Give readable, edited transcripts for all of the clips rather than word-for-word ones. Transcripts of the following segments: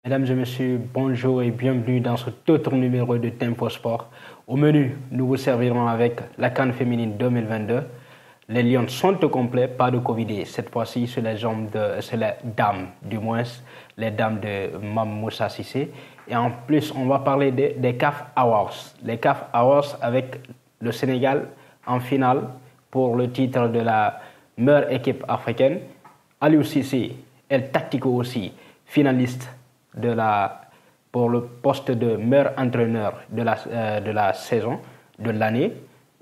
Mesdames et messieurs, bonjour et bienvenue dans ce autre numéro de Tempo Sport. Au menu, nous vous servirons avec la CAN féminine 2022. Les Lions sont au complet, pas de Covid. Cette fois-ci, c'est les dames, du moins, les dames de Mam Moussa Sissé. Et en plus, on va parler des CAF Awards. Les CAF Awards avec le Sénégal en finale pour le titre de la meilleure équipe africaine. Aliou Cissé, El Tactico aussi, finaliste pour le poste de meilleur entraîneur de la saison, de l'année.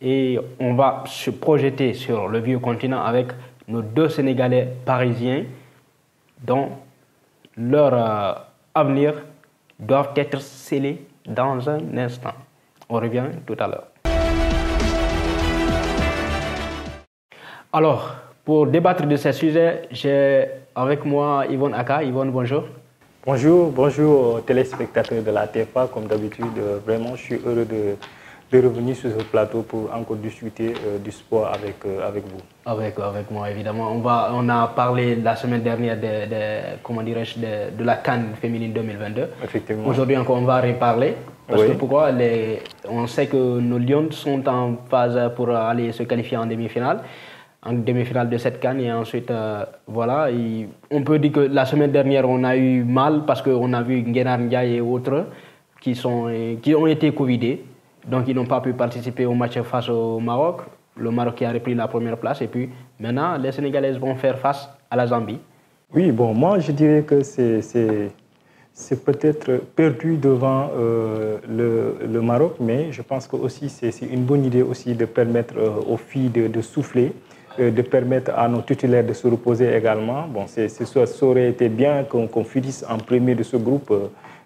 Et on va se projeter sur le vieux continent avec nos deux Sénégalais parisiens dont leur avenir doivent être scellés dans un instant. On revient tout à l'heure. Alors, pour débattre de ces sujets, j'ai avec moi Yvonne Aka. Yvonne, bonjour. Bonjour aux téléspectateurs de la TFA. Comme d'habitude, vraiment, je suis heureux de revenir sur ce plateau pour encore discuter du sport avec vous. Avec moi, évidemment. On a parlé la semaine dernière de la CAN féminine 2022. Effectivement. Aujourd'hui encore, on va reparler. Parce Oui. que pourquoi on sait que nos Lions sont en phase pour aller se qualifier en demi-finale. En demi-finale de cette CAN et ensuite, voilà. On peut dire que la semaine dernière, on a eu mal parce qu'on a vu Nguenar Ndiaye et autres qui ont été covidés. Donc, ils n'ont pas pu participer au match face au Maroc. Le Maroc qui a repris la première place. Et puis, maintenant, les Sénégalaises vont faire face à la Zambie. Oui, bon, moi, je dirais que c'est peut-être perdu devant le Maroc, mais je pense que aussi c'est une bonne idée aussi de permettre aux filles de souffler, de permettre à nos titulaires de se reposer également. Bon, ça aurait été bien qu'on finisse en premier de ce groupe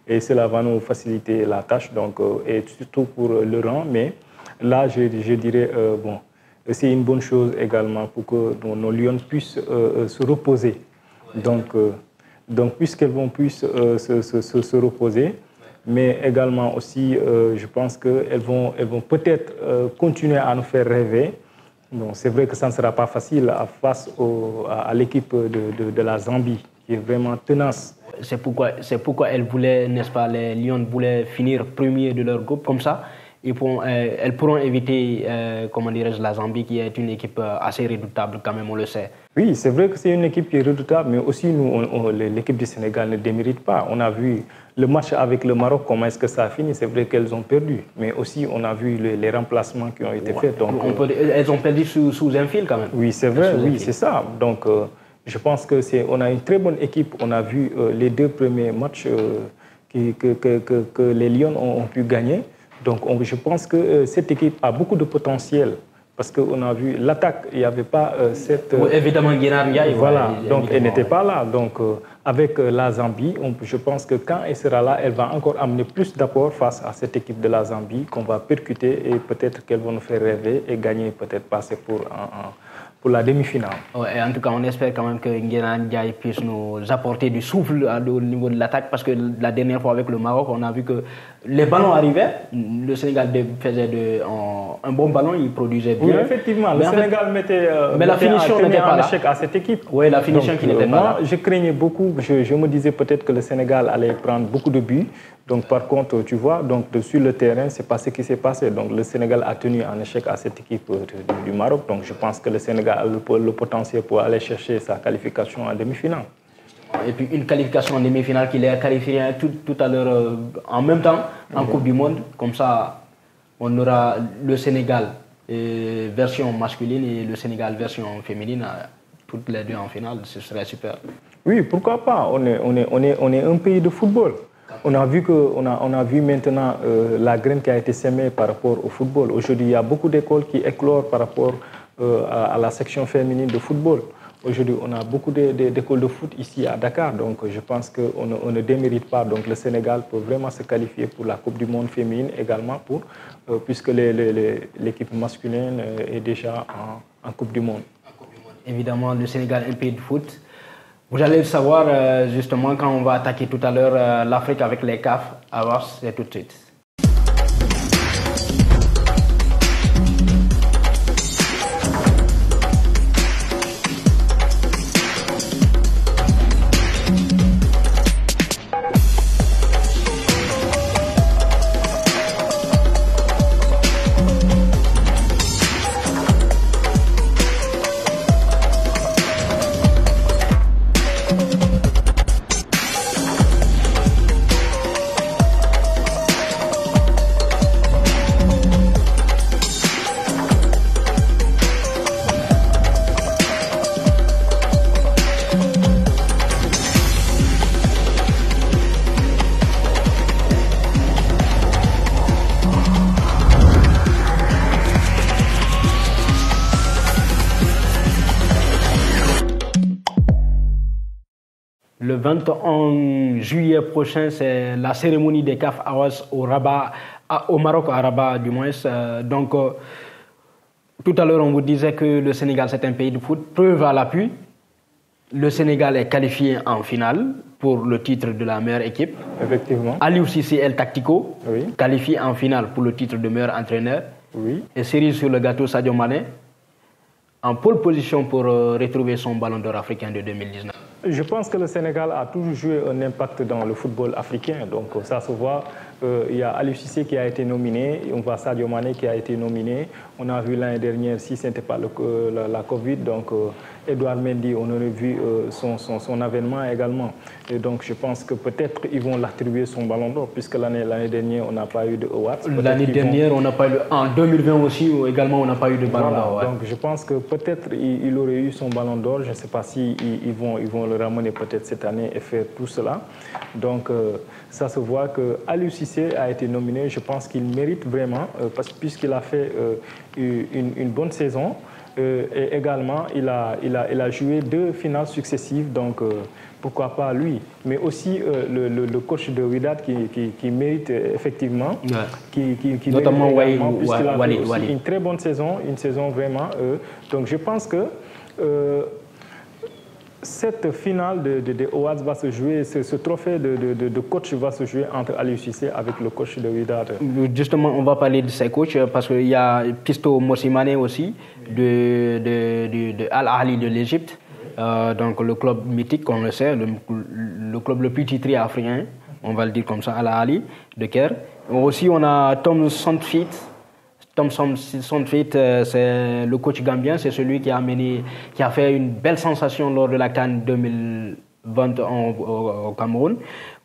et cela va nous faciliter la tâche, donc, et surtout pour le rang. Mais là, je dirais, bon, c'est une bonne chose également pour que nos Lions puissent se reposer. Donc puisqu'elles vont puissent se reposer, mais également aussi, je pense qu'elles vont peut-être continuer à nous faire rêver. Bon, c'est vrai que ça ne sera pas facile face à l'équipe de la Zambie, qui est vraiment tenace. C'est pourquoi elles voulaient, n'est-ce pas, les Lions voulaient finir premier de leur groupe. Comme ça, elles pourront éviter, la Zambie, qui est une équipe assez redoutable quand même, on le sait. Oui, c'est vrai que c'est une équipe qui est redoutable, mais aussi l'équipe du Sénégal ne démérite pas. On a vu le match avec le Maroc, comment est-ce que ça a fini. C'est vrai qu'elles ont perdu, mais aussi on a vu les remplacements qui ont été faits. Donc, elles ont perdu sous un fil quand même. Oui, c'est vrai, oui, c'est ça. Donc, je pense qu'on a une très bonne équipe. On a vu les deux premiers matchs que les Lions ont pu gagner. Donc, je pense que cette équipe a beaucoup de potentiel. Parce qu'on a vu l'attaque, il n'y avait pas cette... évidemment, Nguenar Ndiaye. Voilà, donc elle n'était pas là. Donc, avec la Zambie, je pense que quand elle sera là, elle va encore amener plus d'apport face à cette équipe de la Zambie qu'on va percuter et peut-être qu'elles vont nous faire rêver et gagner, peut-être passer pour la demi-finale. Ouais, en tout cas, on espère quand même que Nguenar Ndiaye puisse nous apporter du souffle au niveau de l'attaque parce que la dernière fois avec le Maroc, on a vu que les ballons arrivaient. Le Sénégal faisait un bon ballon, il produisait bien. Oui, effectivement, le Sénégal mettait la finition n'était pas en là. échec à cette équipe. Oui, la finition qui n'était pas là. Moi, je craignais beaucoup, je me disais peut-être que le Sénégal allait prendre beaucoup de buts. Donc, par contre, tu vois, donc, sur le terrain, ce n'est pas ce qui s'est passé. Donc, le Sénégal a tenu en échec à cette équipe du Maroc. Donc, je pense que le Sénégal a le potentiel pour aller chercher sa qualification en demi-finale. Et puis, une qualification en demi-finale qui les qualifierait tout à l'heure en même temps en Coupe du Monde. Comme ça, on aura le Sénégal version masculine et le Sénégal version féminine, toutes les deux en finale. Ce serait super. Oui, pourquoi pas. On est un pays de football. On a vu maintenant la graine qui a été sémée par rapport au football. Aujourd'hui, il y a beaucoup d'écoles qui éclorent par rapport à la section féminine de football. Aujourd'hui, on a beaucoup d'écoles de foot ici à Dakar. Donc, je pense qu'on ne démérite pas. Donc, le Sénégal peut vraiment se qualifier pour la Coupe du Monde féminine également, puisque l'équipe masculine est déjà en Coupe du Monde. Évidemment, le Sénégal est un pays de foot. Vous allez le savoir justement quand on va attaquer tout à l'heure l'Afrique avec les CAF. Alors, c'est tout de suite. Le 21 juillet prochain, c'est la cérémonie des CAF Awards au Maroc, à Rabat du moins. Donc, tout à l'heure, on vous disait que le Sénégal, c'est un pays de foot. Preuve à l'appui, le Sénégal est qualifié en finale pour le titre de la meilleure équipe. Effectivement. Aliou Cissé El Tactico, Oui. qualifié en finale pour le titre de meilleur entraîneur. Oui. Et cerise sur le gâteau, Sadio Mané, en pole position pour retrouver son ballon d'or africain de 2019. Je pense que le Sénégal a toujours joué un impact dans le football africain. Donc ça se voit. Il y a Aliou Cissé qui a été nominé, on voit Sadio Mané qui a été nominé. On a vu l'année dernière, si ce n'était pas la Covid, donc Edouard Mendy, on aurait vu son avènement également. Et donc je pense que peut-être ils vont l'attribuer son ballon d'or, puisque l'année dernière, on n'a pas eu de awards. L'année dernière, on n'a pas eu en 2020 aussi, également, on n'a pas eu de ballon d'or. Ouais. Donc je pense que peut-être il aurait eu son ballon d'or. Je ne sais pas si ils vont le ramener peut-être cette année et faire tout cela. Donc ça se voit que Aliou Cissé a été nominé. Je pense qu'il mérite vraiment, puisqu'il a fait une bonne saison. Et également, il a joué 2 finales successives, donc pourquoi pas lui. Mais aussi le coach de Wydad qui mérite effectivement, qui notamment mérite puisqu'il a fait aussi Walid. une très bonne saison, une saison vraiment. Donc je pense que cette finale de Awards va se jouer, ce trophée de coach va se jouer entre Aliou Cissé avec le coach de Wydad. Justement, on va parler de ces coachs parce qu'il y a Pisto Mossimane aussi de Al Ahly de l'Égypte, donc le club mythique, on le sait, le club le plus titré africain, on va le dire comme ça, Al Ahly de Caire. Aussi, on a Tom Saintfiet. Tom Saintfiet, c'est le coach gambien, c'est celui qui a fait une belle sensation lors de la CAN 2021 au Cameroun.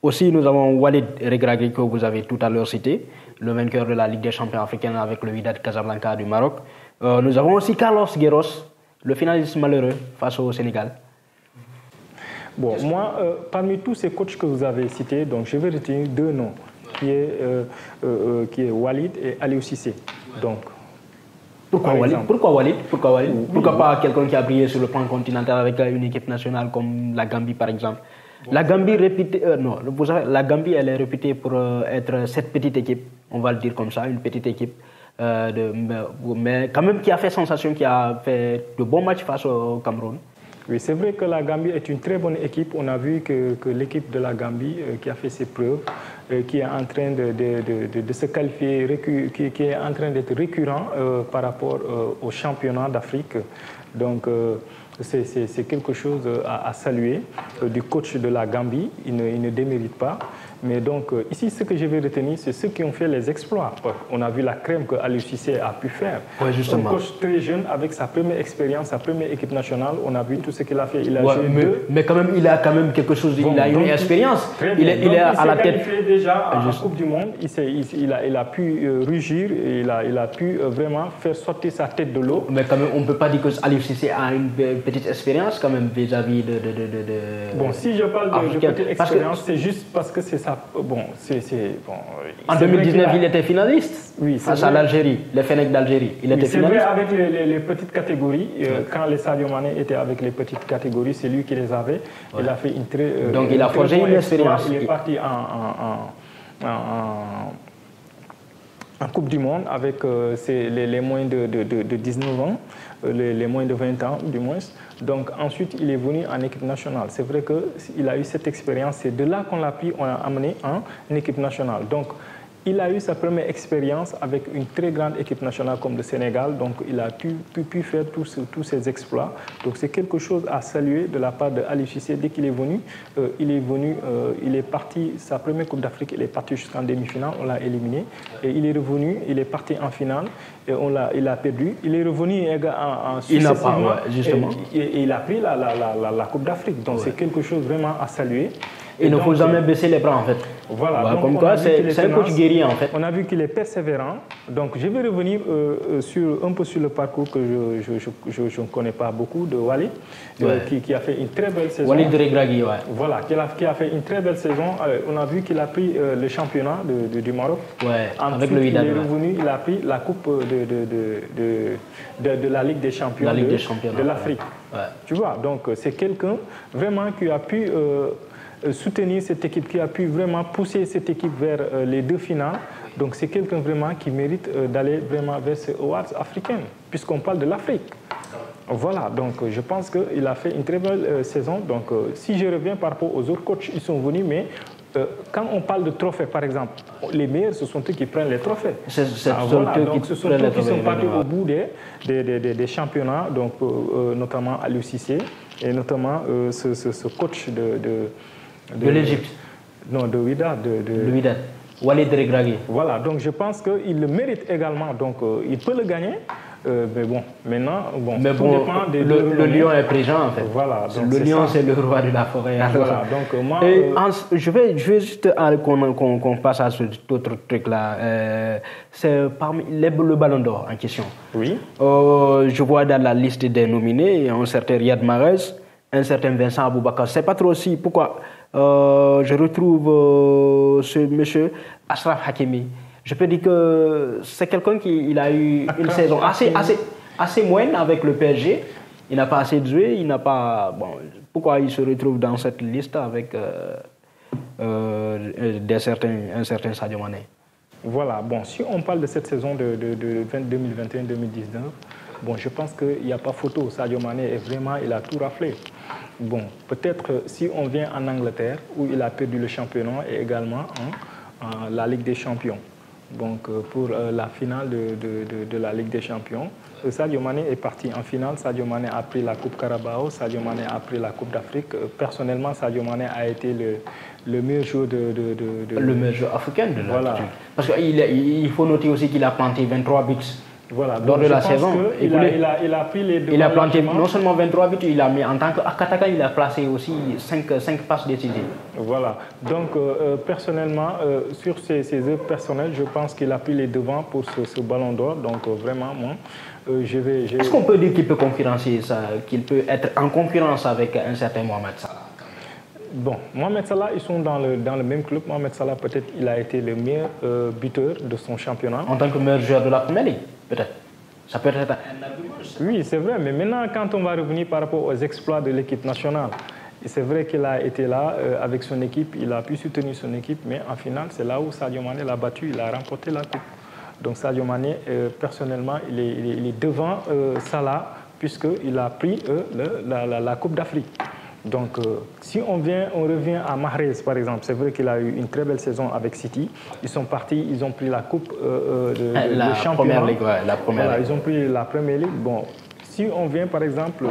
Aussi, nous avons Walid Regragui que vous avez tout à l'heure cité, le vainqueur de la Ligue des champions africaine avec le Wydad Casablanca du Maroc. Nous avons aussi Carlos Queiroz, le finaliste malheureux face au Sénégal. Bon, moi, parmi tous ces coachs que vous avez cités, donc je vais retenir 2 noms, qui est Walid et Aliou Cissé. Donc, Pourquoi Walid? Pourquoi pas quelqu'un qui a brillé sur le plan continental avec une équipe nationale comme la Gambie par exemple? La Gambie, la Gambie, elle est réputée pour être cette petite équipe, on va le dire comme ça, une petite équipe, mais quand même qui a fait sensation, qui a fait de bons matchs face au Cameroun. Oui, c'est vrai que la Gambie est une très bonne équipe. On a vu que l'équipe de la Gambie qui a fait ses preuves, qui est en train de se qualifier, qui est en train d'être récurrent par rapport au championnat d'Afrique. Donc, c'est quelque chose à saluer du coach de la Gambie. Il ne démérite pas. Mais donc, ici, ce que je vais retenir, c'est ceux qui ont fait les exploits. On a vu la crème que Aliou Cissé a pu faire. Ouais, justement. Un coach très jeune, avec sa première expérience, sa première équipe nationale, on a vu tout ce qu'il a fait. Il a Ouais, joué mais quand même, il a quand même quelque chose, il a une expérience. Il est à la tête. Déjà à la Coupe du Monde, il a pu rugir, il a pu vraiment faire sortir sa tête de l'eau. Mais quand même, on ne peut pas dire que Aliou Cissé a une petite expérience quand même vis-à-vis de Bon, si je parle de petite expérience, c'est juste parce que c'est ça. Bon, en 2019, il était finaliste face à l'Algérie, les Fennecs d'Algérie. Il était finaliste. C'est vrai avec les petites catégories. Quand les Sadio Mané étaient avec les petites catégories, c'est lui qui les avait. Ouais. Il a fait une très. Donc il a forgé une expérience. Il est parti en Coupe du Monde avec les moins de 19 ans, les moins de 20 ans du moins. Donc ensuite, il est venu en équipe nationale. C'est vrai qu'il a eu cette expérience. C'est de là qu'on l'a pris, on l'a amené en équipe nationale. Donc il a eu sa première expérience avec une très grande équipe nationale comme le Sénégal. Donc il a pu faire tous ses exploits. Donc c'est quelque chose à saluer de la part de Aliou Cissé. Dès qu'il est venu, il est parti, sa première Coupe d'Afrique, il est parti jusqu'en demi-finale, on l'a éliminé. Et il est revenu, il est parti en finale. Et il a perdu. Il est revenu en il n'a pas, justement. Et il a pris la Coupe d'Afrique. Donc c'est quelque chose vraiment à saluer. Il ne faut jamais baisser les bras en fait. Voilà, comme quoi c'est un coach guerrier en fait. On a vu qu'il est persévérant. Donc je vais revenir un peu sur le parcours que je ne connais pas beaucoup de Walid, qui a fait une très belle saison. Walid Regragui, ouais. Voilà, qui a fait une très belle saison. On a vu qu'il a pris le championnat du Maroc. Ouais, ensuite, avec le Wydad. Il est revenu, il a pris la coupe de la Ligue des Champions de l'Afrique. Ouais. Tu vois, donc c'est quelqu'un vraiment qui a pu soutenir cette équipe, qui a pu vraiment pousser cette équipe vers les 2 finales. Donc c'est quelqu'un vraiment qui mérite d'aller vraiment vers ces awards africains, puisqu'on parle de l'Afrique. Voilà, donc je pense qu'il a fait une très belle saison. Donc si je reviens par rapport aux autres coachs, ils sont venus, mais quand on parle de trophées, par exemple, les meilleurs, ce sont eux qui prennent les trophées. Voilà, donc ce sont eux qui sont partis au bout des championnats, donc, notamment à l'UCC, et notamment ce coach de l'Égypte. Non, de Wydad. De Wydad. Walid Regragui. Voilà, donc je pense qu'il le mérite également, donc il peut le gagner. Mais bon, maintenant, tout dépend des le lion est présent en fait. Voilà, donc le lion, c'est le roi de la forêt. Voilà, donc moi. Je vais juste qu'on passe à cet autre truc-là. C'est parmi le Ballon d'Or en question. Oui. Je vois dans la liste des nominés un certain Riyad Mahrez, un certain Vincent Aboubakar. C'est pas trop aussi pourquoi je retrouve ce monsieur Achraf Hakimi. Je peux dire que c'est quelqu'un qui a eu une saison assez moyenne avec le PSG. Il n'a pas assez de jouer, il n'a pas... Bon, pourquoi il se retrouve dans cette liste avec un certain Sadio Mané? Voilà, bon, si on parle de cette saison de 2021-2019, bon, je pense qu'il n'y a pas photo. Sadio Mané, il a tout raflé. Bon, peut-être si on vient en Angleterre, où il a perdu le championnat et également la Ligue des Champions. Donc pour la finale de la Ligue des Champions, Sadio Mané est parti en finale. Sadio Mané a pris la Coupe Carabao, Sadio Mané a pris la Coupe d'Afrique. Personnellement, Sadio Mané a été le meilleur joueur le meilleur joueur africain de la voilà. Parce qu'il faut noter aussi qu'il a planté 23 buts. Voilà, lors de la saison. Il a pris les deux. Il a planté non seulement 23 buts, il a mis en tant qu'attaquant, il a placé aussi 5 passes décisives. Voilà, donc personnellement, sur ses œuvres personnelles, je pense qu'il a pris les devants pour ce Ballon d'Or. Donc vraiment, moi, Est-ce qu'on peut dire qu'il peut concurrencer ça, qu'il peut être en concurrence avec un certain Mohamed Salah? Bon, Mohamed Salah, ils sont dans le même club. Mohamed Salah, peut-être, il a été le meilleur buteur de son championnat. En tant que meilleur joueur de la Première Ligue, peut-être. Ça peut être un argument. Oui, c'est vrai. Mais maintenant, quand on va revenir par rapport aux exploits de l'équipe nationale, c'est vrai qu'il a été là avec son équipe, il a pu soutenir son équipe, mais en finale, c'est là où Sadio Mané l'a battu, il a remporté la coupe. Donc Sadio Mané, personnellement, il est devant Salah, puisqu'il a pris la Coupe d'Afrique. Donc, si on revient à Mahrez, par exemple, c'est vrai qu'il a eu une très belle saison avec City. Ils sont partis, ils ont pris la Coupe la Première Ligue, ouais, la Première voilà, Ligue. ils ont pris la Première Ligue. Bon, si on vient, par exemple,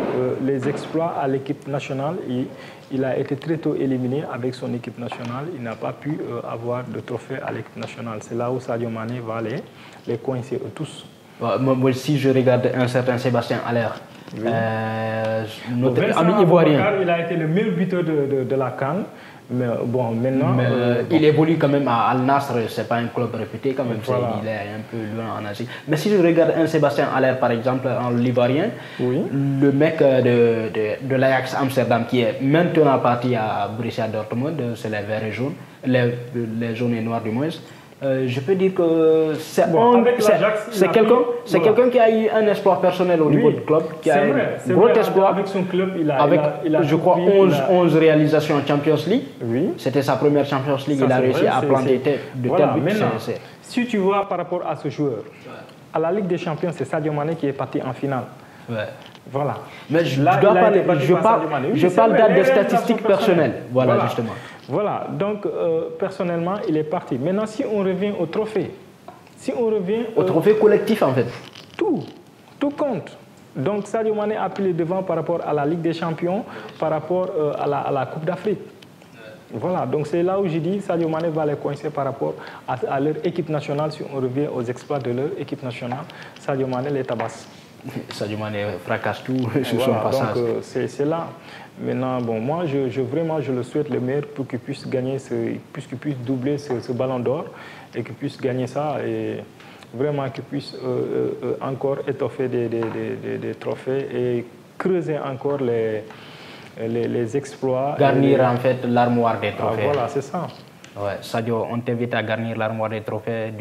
les exploits à l'équipe nationale, il a été très tôt éliminé avec son équipe nationale. Il n'a pas pu avoir de trophée à l'équipe nationale. C'est là où Sadio Mané va les coincer tous. Moi, si je regarde un certain Sébastien Haller, oui. Notre ami ivoirien. Il a été le meilleur buteur de la CAN. Mais bon, maintenant. Il évolue quand même à Al Nassr, c'est pas un club réputé quand même, voilà. Il est un peu loin en Asie. Mais si je regarde un Sébastien Haller par exemple, en Livarien, oui. le mec de l'Ajax Amsterdam qui est maintenant parti à Borussia Dortmund, c'est les verts et jaunes, les jaunes et noirs du moins. Je peux dire que c'est quelqu'un qui a eu un espoir personnel au niveau du club, qui a un gros espoir. Avec son club, il a je crois, 11 réalisations en Champions League. Oui. C'était sa première Champions League. Il a réussi à planter de tels buts. Si tu vois par rapport à ce joueur, à la Ligue des Champions, c'est Sadio Mané qui est parti en finale. Ouais. Voilà. Mais je parle des statistiques personnelles. Voilà, justement. Voilà, donc personnellement, il est parti. Maintenant, si on revient au trophée, au trophée collectif en fait. Tout compte. Donc Sadio Mané a pris le devant par rapport à la Ligue des Champions, par rapport à la Coupe d'Afrique. Voilà, donc c'est là où j'ai dit Sadio Mané va les coincer par rapport à leur équipe nationale. Si on revient aux exploits de leur équipe nationale, Sadio Mané les tabasse. Sadio Mané fracasse tout sur son passage. Donc c'est là. Maintenant, bon, moi, vraiment, je le souhaite le meilleur pour qu'il puisse gagner, qu'il puisse doubler ce ballon d'or et qu'il puisse gagner ça et vraiment qu'il puisse encore étoffer des trophées et creuser encore les exploits. Garnir en fait l'armoire des trophées. Voilà, c'est ça. Ouais, Sadio, on t'invite à garnir l'armoire des trophées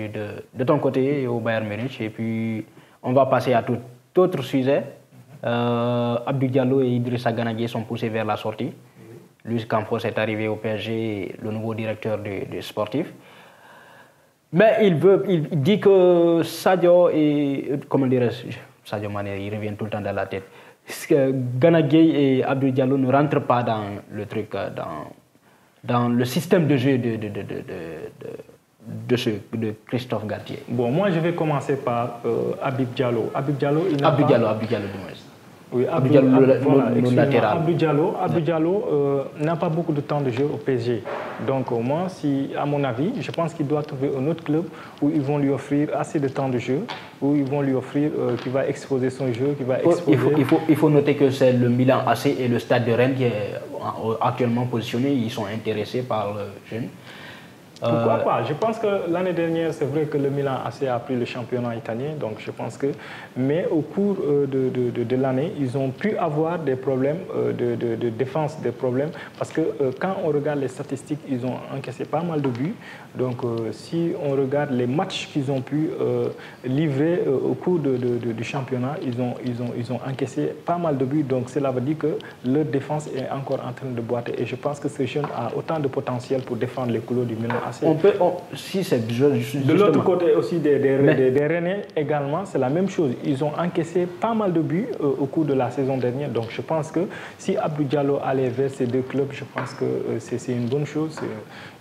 de ton côté au Bayern Munich. Et puis, on va passer à tout autre sujet. Abdou Diallo et Idrissa Gana Gueye sont poussés vers la sortie. Luis Campos est arrivé au PSG, le nouveau directeur du sportif. Mais il dit que Sadio et... Comment dirais-je? Sadio Mané, il revient tout le temps dans la tête. Gana Gueye et Abdou Diallo ne rentrent pas dans le truc, dans le système de jeu de Christophe Galtier. Bon, moi je vais commencer par Habib Diallo. Habib Diallo, du moins. Oui, Abdou Diallo n'a pas beaucoup de temps de jeu au PSG. Donc moi, à mon avis, je pense qu'il doit trouver un autre club où ils vont lui offrir assez de temps de jeu, où ils vont lui offrir, qui va exposer son jeu, qui va exposer... Il faut noter que c'est le Milan AC et le Stade de Rennes qui est actuellement positionné. Ils sont intéressés par le jeune. Pourquoi pas? Je pense que l'année dernière, c'est vrai que le Milan AC a pris le championnat italien, donc je pense que... Mais au cours de l'année, ils ont pu avoir des problèmes de défense, des problèmes, parce que quand on regarde les statistiques, ils ont encaissé pas mal de buts. Donc si on regarde les matchs qu'ils ont pu livrer au cours du championnat, ils ont encaissé pas mal de buts. Donc cela veut dire que leur défense est encore en train de boiter. Et je pense que ce jeune a autant de potentiel pour défendre les couleurs du Milan. Si c'est de l'autre côté aussi des Rennais également, c'est la même chose. Ils ont encaissé pas mal de buts au cours de la saison dernière. Donc je pense que si Abdou Diallo allait vers ces deux clubs, je pense que c'est une bonne chose.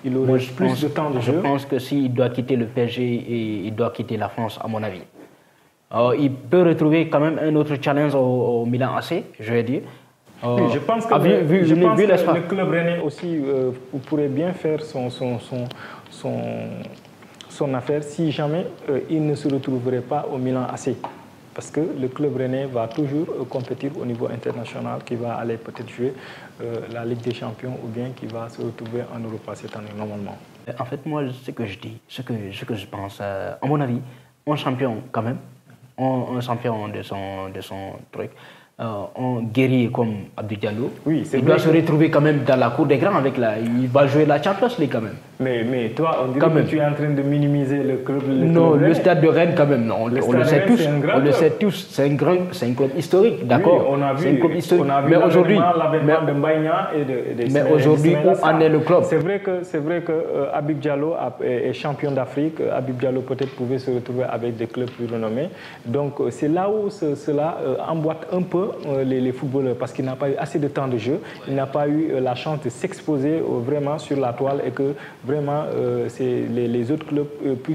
Il aurait plus de temps de jeu. Je pense que s'il doit quitter le PSG, et il doit quitter la France, à mon avis. Il peut retrouver quand même un autre challenge au Milan AC, je vais dire. Oui, je pense que, le club rennais aussi pourrait bien faire son affaire si jamais il ne se retrouverait pas au Milan AC. Parce que le club rennais va toujours compétir au niveau international, qui va aller peut-être jouer la Ligue des Champions ou bien qui va se retrouver en Europa cette année normalement. En fait, moi, ce que je dis, ce que je pense, à mon avis, un champion quand même, un champion de son truc, un guerrier comme Abdou Diallo, oui, il doit se retrouver quand même dans la cour des grands il va jouer la Champions League quand même. Mais toi, on dirait que tu es en train de minimiser le club. Non, le Stade de Rennes quand même, non. On le sait tous, c'est un club historique, d'accord. Oui, c'est un club historique. Mais aujourd'hui, où en est le club? C'est vrai que Habib Diallo est champion d'Afrique. Habib Diallo peut-être pouvait se retrouver avec des clubs plus renommés. Donc c'est là où cela emboîte un peu les footballeurs parce qu'il n'a pas eu assez de temps de jeu, il n'a pas eu la chance de s'exposer vraiment sur la toile et que vraiment c'est les autres clubs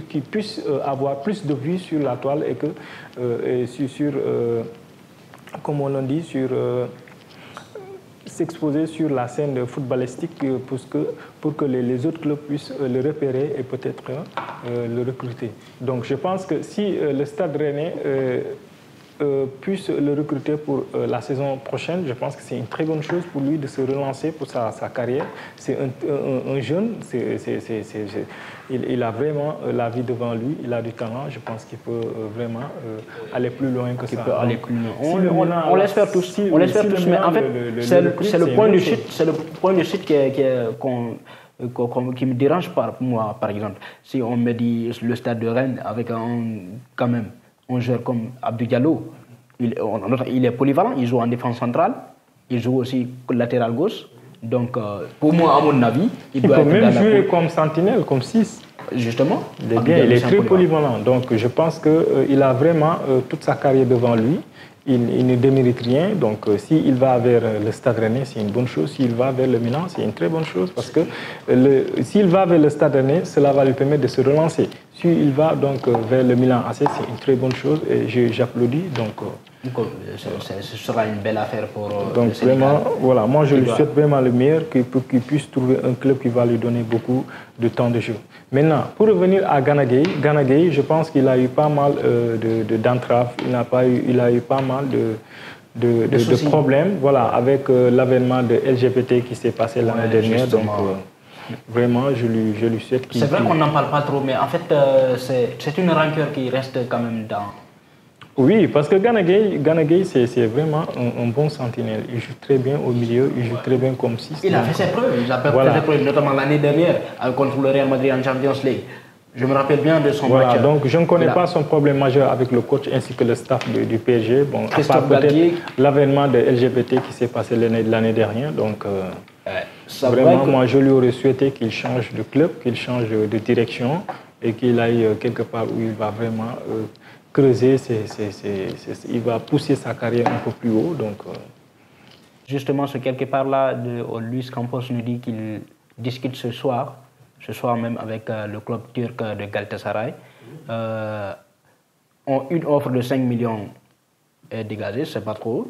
qui puissent avoir plus de vues sur la toile et que comme on l'a dit, s'exposer sur la scène footballistique pour que les autres clubs puissent le repérer et peut-être le recruter. Donc je pense que si le Stade Rennais puisse le recruter pour la saison prochaine, je pense que c'est une très bonne chose pour lui de se relancer pour sa carrière. C'est un jeune, il a vraiment la vie devant lui, il a du talent, je pense qu'il peut vraiment aller plus loin que ça. Il peut aller plus loin. On l'espère tous, mais en fait, c'est le point de chute qui me dérange moi, par exemple. Si on me dit le Stade de Rennes avec quand même un joueur comme Abdou Diallo, il est polyvalent, il joue en défense centrale, il joue aussi latéral gauche. Donc, pour moi, à mon avis, il peut même jouer comme sentinelle, comme 6. Justement. Il est très polyvalent. Donc, je pense qu'il a vraiment toute sa carrière devant lui. Il ne démérite rien. Donc, s'il va vers le Stade Rennais, c'est une bonne chose. S'il va vers le Milan, c'est une très bonne chose. Parce que s'il va vers le Stade Rennais, cela va lui permettre de se relancer. S'il va donc vers le Milan AC, c'est une très bonne chose. Et j'applaudis. Donc, Ce sera une belle affaire pour donc le Sénégal. Vraiment, voilà, moi je lui souhaite vraiment le meilleur, qu'il puisse trouver un club qui va lui donner beaucoup de temps de jeu. Maintenant, pour revenir à Gana Gueye, je pense qu'il a eu pas mal d'entraves, il a eu pas mal de problèmes, voilà, avec l'avènement de LGBT qui s'est passé l'année dernière. Donc, vraiment, je lui souhaite qu'il... C'est vrai qu'on n'en parle pas trop, mais en fait, c'est une rancœur qui reste quand même dans... Oui, parce que Gana Gueye c'est vraiment un bon sentinelle. Il joue très bien au milieu, il joue très bien comme 6. Il a fait ses preuves, notamment l'année dernière contre le Real Madrid en Champions League. Je me rappelle bien de son match. Donc je ne connais pas son problème majeur avec le coach ainsi que le staff du PSG. Bon, à part peut-être l'avènement de LGBT qui s'est passé l'année dernière. Donc vraiment, moi je lui aurais souhaité qu'il change de club, qu'il change de direction et qu'il aille quelque part où il va vraiment creuser, il va pousser sa carrière un peu plus haut. Donc, justement, ce quelque part là, Luis Campos nous dit qu'il discute ce soir même avec le club turc de Galatasaray. Une offre de 5 millions est dégagée, c'est pas trop.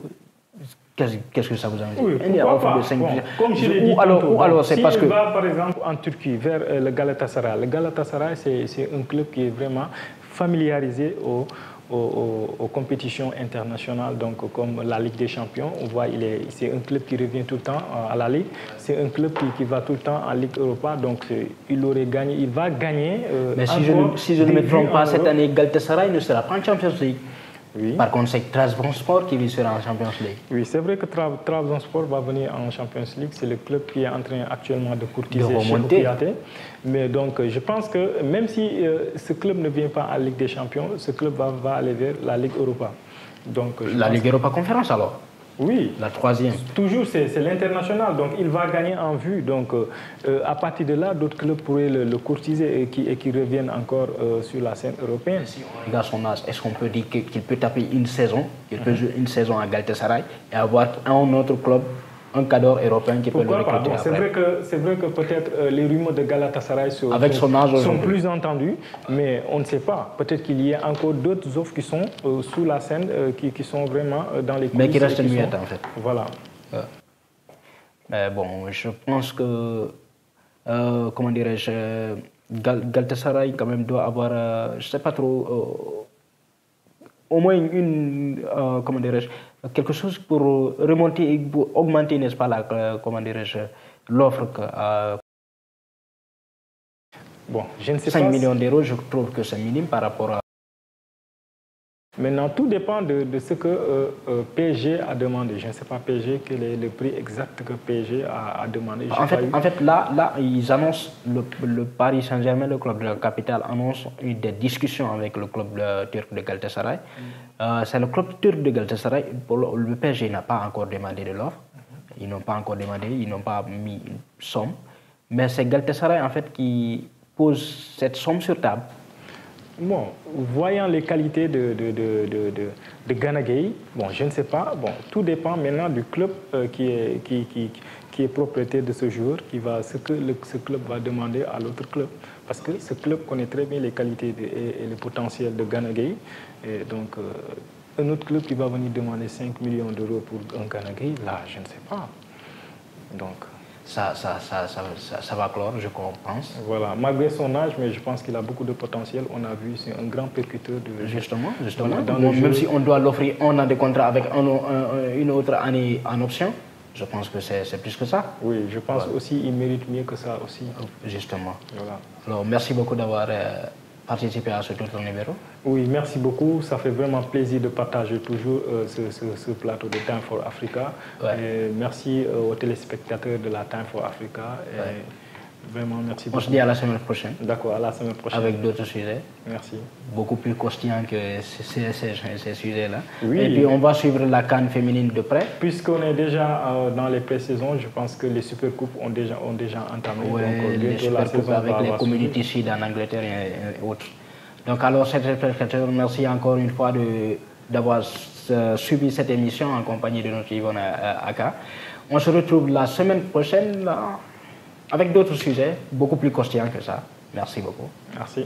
Qu'est-ce que ça vous a dit? Une offre de 5 millions. Comme je l'ai dit tantôt, c'est parce que... va par exemple en Turquie vers le Galatasaray, c'est un club qui est vraiment familiarisé aux compétitions internationales, donc comme la Ligue des Champions. On voit, c'est un club qui revient tout le temps à la Ligue. C'est un club qui va tout le temps en Ligue Europa, donc il va gagner. Mais si je ne me trompe pas, cette année, Galatasaray ne sera pas en Champions League. Oui. Par contre, c'est Trabzonspor qui sera en Champions League. Oui, c'est vrai que Trabzonspor va venir en Champions League. C'est le club qui est en train actuellement de courtiser Kouyaté. Mais donc, je pense que même si ce club ne vient pas en Ligue des Champions, ce club va aller vers la Ligue Europa. Donc, la Ligue Europa Conférence alors? Oui. La troisième. Toujours, c'est l'international. Donc, il va gagner en vue. Donc, à partir de là, d'autres clubs pourraient le courtiser et qui reviennent encore sur la scène européenne. Si on regarde son âge, est-ce qu'on peut dire qu'il peut taper une saison, peut jouer une saison à Galatasaray et avoir un autre club, un cadre européen qui peut le recruter après? C'est vrai que peut-être les rumeurs de Galatasaray sont plus entendus, mais on ne sait pas. Peut-être qu'il y a encore d'autres offres qui sont sous la scène, qui sont vraiment dans les coulisses. Mais qui restent muettes en fait. Voilà. Mais bon, je pense que, comment dirais-je, Galatasaray quand même doit avoir, je ne sais pas trop, au moins comment dirais-je, quelque chose pour remonter et pour augmenter, n'est-ce pas, comment dirais-je, l'offre. Bon, je ne sais 5 millions d'euros, je trouve que c'est minime par rapport à... Maintenant, tout dépend de ce que PSG a demandé. Je ne sais pas PSG quel est le prix exact que PSG a demandé. En fait, là, ils annoncent, le Paris Saint-Germain, le club de la capitale, annonce des discussions avec le club turc de Galatasaray. C'est le club turc de Galatasaray. Le PSG n'a pas encore demandé de l'offre. Ils n'ont pas encore demandé, ils n'ont pas mis une somme. Mais c'est Galatasaray, en fait, qui pose cette somme sur table. Bon, voyant les qualités de Gana Gueye, bon, je ne sais pas. Bon, tout dépend maintenant du club qui est propriétaire de ce joueur, ce que ce club va demander à l'autre club. Parce que ce club connaît très bien les qualités et le potentiel de Gana Gueye. Et donc, un autre club qui va venir demander 5 millions d'euros pour un Gana Gueye, là, je ne sais pas. Donc... Ça va clore, je pense. Voilà, malgré son âge, mais je pense qu'il a beaucoup de potentiel. On a vu, c'est un grand percuteur de... Justement. Voilà, même si on doit l'offrir un an de contrat avec une autre année en option, je pense que c'est plus que ça. Oui, je pense aussi qu'il mérite mieux que ça aussi. Justement. Voilà. Alors, merci beaucoup d'avoir participer à ce autre numéro. Oui, merci beaucoup. Ça fait vraiment plaisir de partager toujours ce plateau de Time for Africa. Et merci aux téléspectateurs de la Time for Africa. Et vraiment, merci beaucoup. On se dit à la semaine prochaine. D'accord, à la semaine prochaine. Avec d'autres sujets. Merci. Beaucoup plus croustillants que ces sujets-là. Oui. Et puis, on va suivre la CAN féminine de près. Puisqu'on est déjà dans les pré-saisons, je pense que les Supercoupes ont déjà entamé. Oui, les Supercoupes avec les Community Shield en Angleterre et autres. Donc, alors, chers téléspectateurs, merci encore une fois d'avoir suivi cette émission en compagnie de notre Yvonne Aka. On se retrouve la semaine prochaine avec d'autres sujets beaucoup plus croustillants que ça. Merci beaucoup. Merci.